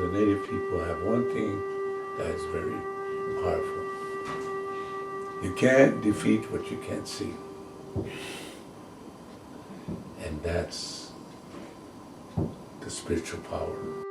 the native people have one thing that is very powerful. You can't defeat what you can't see. And that's the spiritual power.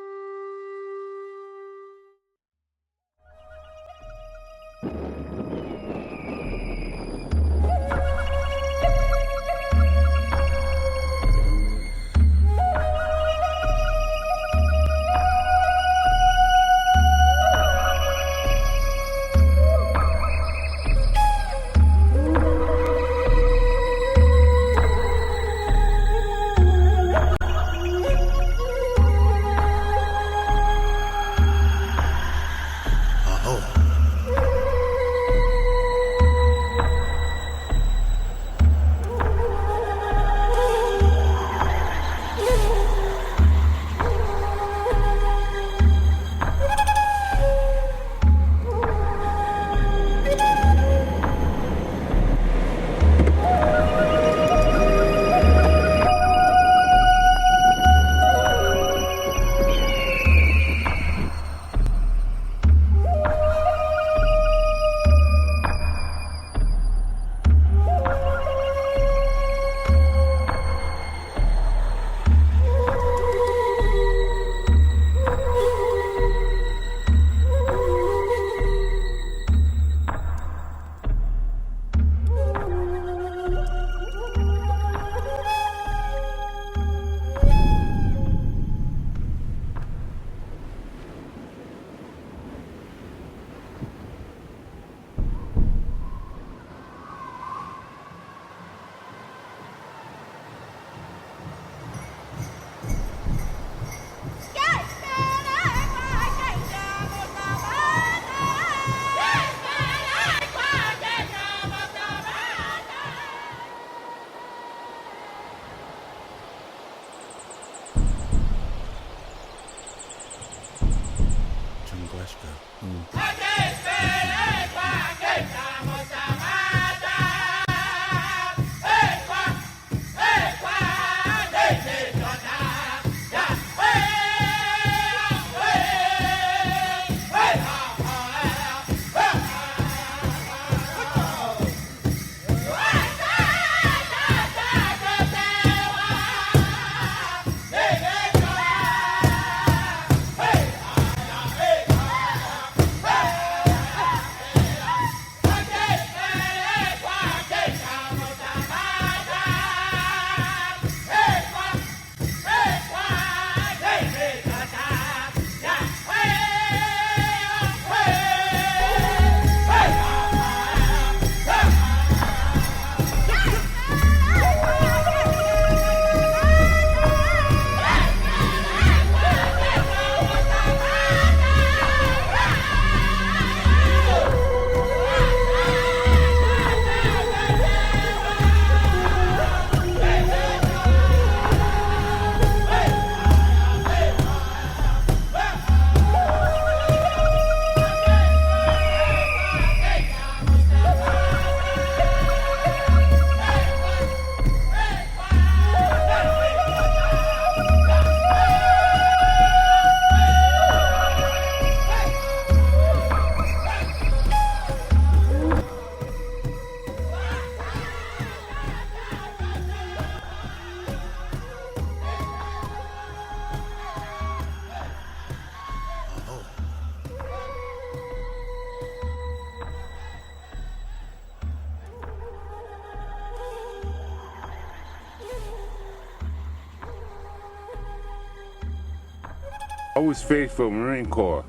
I was faithful Marine Corps.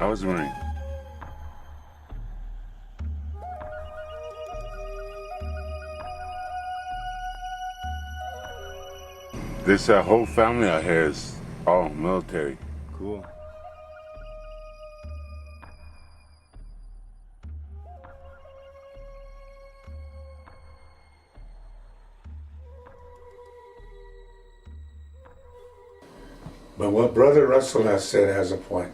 I was a Marine. This whole family out here is all military. Cool. But what Brother Russell has said has a point.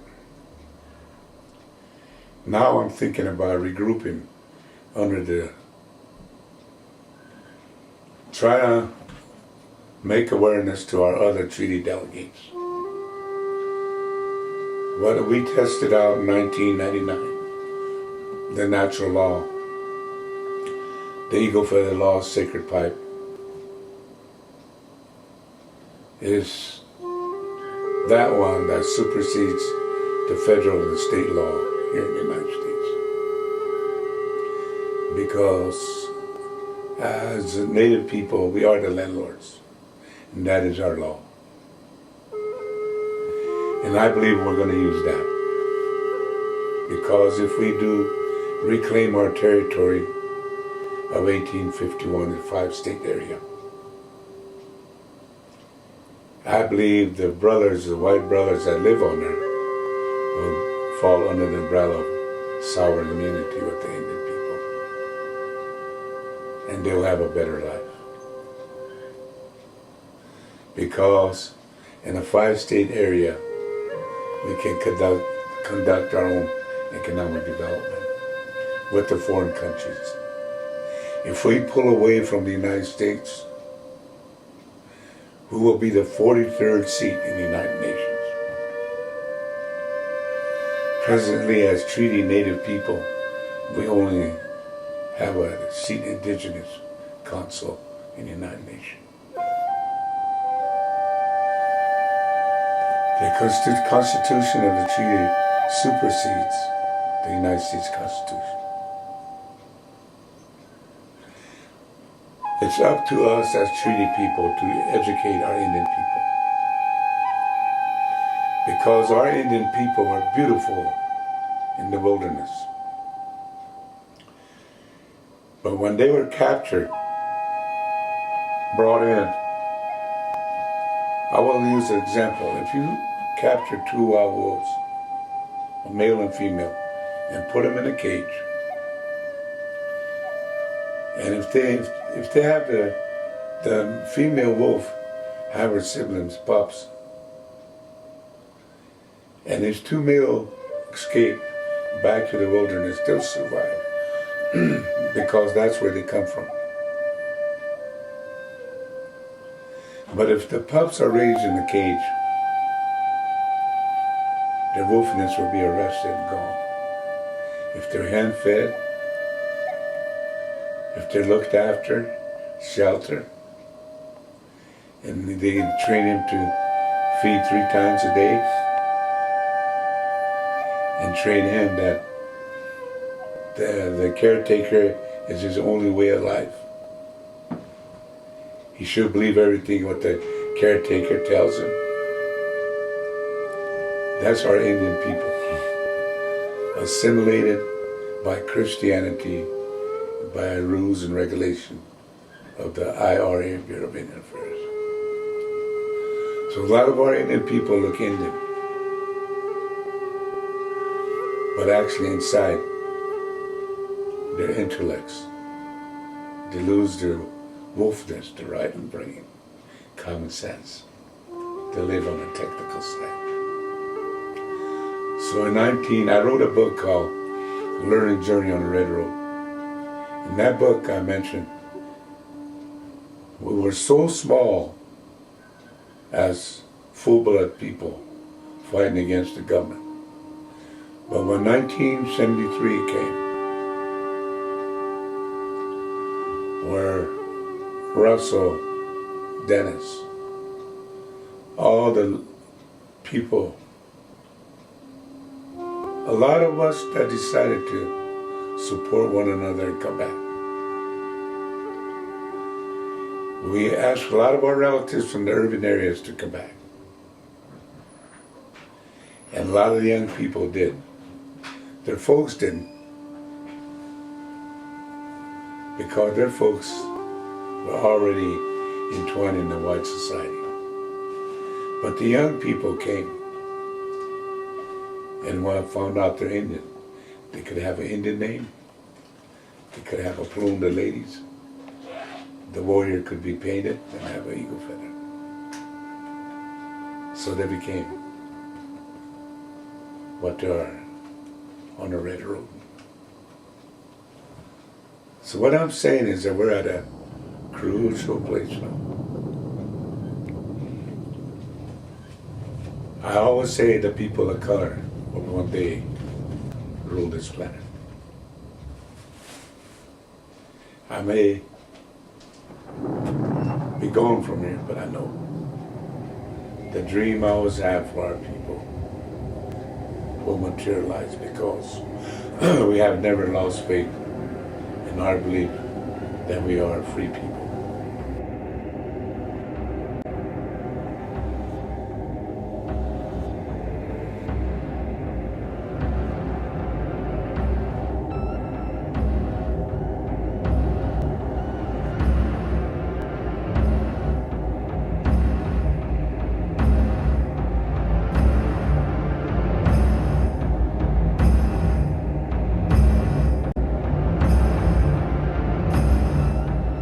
Now I'm thinking about regrouping under the, try to make awareness to our other treaty delegates What we tested out in 1999, the natural law, the eagle feather law, sacred pipe, is that one that supersedes the federal and state law here in the United States. Because as Native people, we are the landlords, and that is our law. And I believe we're going to use that. Because if we do reclaim our territory of 1851, the 5-state area, I believe the brothers, the white brothers that live on there, will fall under the umbrella of sovereign immunity with the Indian people. And they'll have a better life. Because in a 5-state area, we can conduct our own economic development with the foreign countries. If we pull away from the United States, we will be the 43rd seat in the United Nations. Presently, as treaty Native people, we only have a seat indigenous consul in the United Nations. The Constitution of the treaty supersedes the United States Constitution. It's up to us as treaty people to educate our Indian people. Because our Indian people were beautiful in the wilderness. But when they were captured, brought in, I will use an example. If you capture 2 wild wolves, a male and female, and put them in a cage, and if they have the female wolf have her siblings, pups, and these 2 male escape back to the wilderness, they'll survive because that's where they come from. But if the pups are raised in the cage, their wolfness will be arrested and gone. If they're hand-fed, if they're looked after, shelter, and they train him to feed 3 times a day, and train him that the caretaker is his only way of life. He should believe everything what the caretaker tells him. That's our Indian people, assimilated by Christianity, by rules and regulation of the IRA, Bureau of Indian Affairs. So a lot of our Indian people look Indian, but actually inside, their intellects, they lose their wolfness, the right and brain, common sense. They live on the technical side. So in I wrote a book called Learning Journey on the Red Road. In that book I mentioned, we were so small as full-blood people fighting against the government. But when 1973 came, where Russell, Dennis, all the people, a lot of us that decided to support one another and come back. We asked a lot of our relatives from the urban areas to come back. And a lot of the young people did. Their folks didn't. Because their folks were already entwined in the white society. But the young people came. And when I found out they're Indian, they could have an Indian name. They could have a plume, the ladies. The warrior could be painted and have an eagle feather. So they became what they are on the Red Road. So what I'm saying is that we're at a crucial place now. I always say the people of color one day rule this planet. I may be gone from here, but I know the dream I always have for our people will materialize because we have never lost faith in our belief that we are a free people.